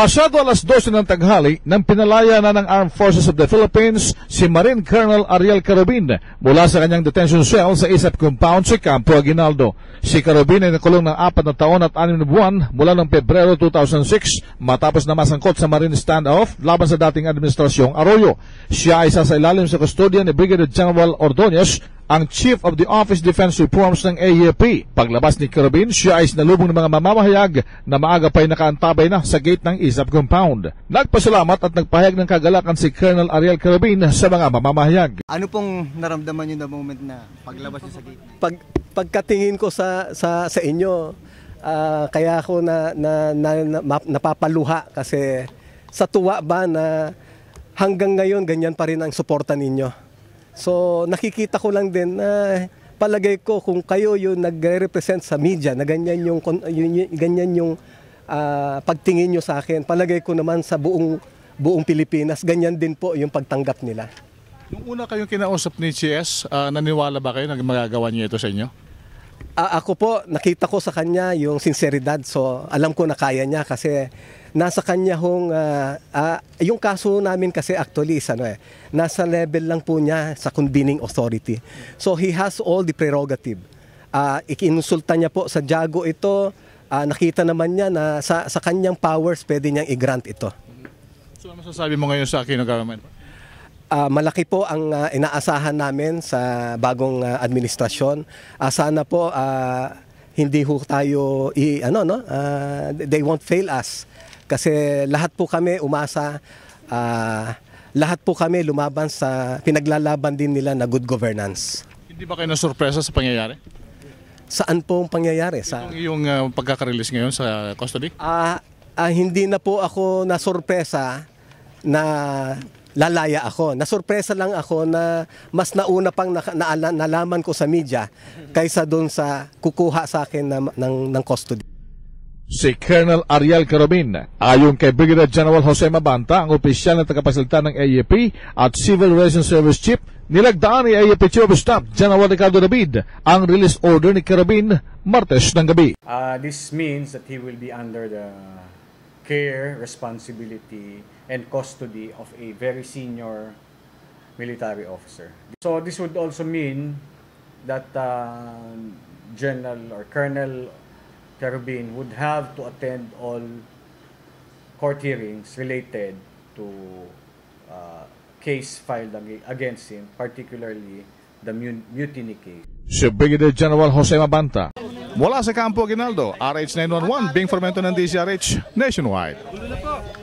Pasado alas 12 ng taghali nang pinalaya na ng Armed Forces of the Philippines si Marine Colonel Ariel Carabin mula sa kanyang detention cell sa ISAP compound sa Campo Aguinaldo. Si Carabin ay nakulong ng 4 na taon at 6 na buwan mula noong Pebrero 2006 matapos na masangkot sa Marine standoff laban sa dating administrasyong Arroyo. Siya ay sasailalim sa kustodya ni Brigadier General Ordonez, ang Chief of the Office Defense Reforms ng AFP. Paglabas ni Carabin, siya ay sinalubong ng mga mamamahayag na maaga pa'y nakaantabay na sa gate ng ISAP compound. Nagpasalamat at nagpahayag ng kagalakan si Colonel Ariel Carabin sa mga mamamahayag. Ano pong naramdaman niyo na moment na paglabas niyo sa gate? Pagkatingin ko sa inyo, kaya ako napapaluha kasi sa tuwa ba na hanggang ngayon ganyan pa rin ang suporta ninyo. So nakikita ko lang din na palagay ko kung kayo yung nagre-represent sa media na ganyan yung pagtingin nyo sa akin, palagay ko naman sa buong Pilipinas, ganyan din po yung pagtanggap nila. Nung una kayong kinausap ni CS, naniwala ba kayo na magagawa niya ito sa inyo? Ako po, nakita ko sa kanya yung sinseridad, so alam ko na kaya niya kasi nasa kanya yung kaso namin kasi actually nasa level lang po niya sa convening authority. So he has all the prerogative. Ikinonsulta niya po sa Jago ito, nakita naman niya na sa kanyang powers pwede niyang i-grant ito. So ano masasabi mo ngayon sa Aquino government? Malaki po ang inaasahan namin sa bagong administrasyon. Sana po hindi ho tayo they won't fail us. Kasi lahat po kami umasa, lahat po kami lumaban sa pinaglalaban din nila na good governance. Hindi ba kayo nasurpresa sa pangyayari? Saan po ang pangyayari? Yung pagkaka-release ngayon sa custody? Hindi na po ako nasurpresa na lalaya ako. Nasurpresa lang ako na mas nauna pang nalaman ko sa media kaysa doon sa kukuha sa akin ng custody. Si Colonel Ariel Carabin, ayon kay Brigadier General Jose Mabanta, ang opisyal na tagapagsalita ng AFP at Civil Relations Service Chief, nilagdaan ni AFP Chief of Staff General Ricardo David ang release order ni Carabin Martes ng gabi. This means that he will be under the care, responsibility, and custody of a very senior military officer. So this would also mean that General or Colonel Carabin would have to attend all court hearings related to case filed against him, particularly the mutiny case. Si Brigadier General Jose Mabanta. Mula sa Campo Aguinaldo, RH 911, Bing Formento ng DZRH Nationwide.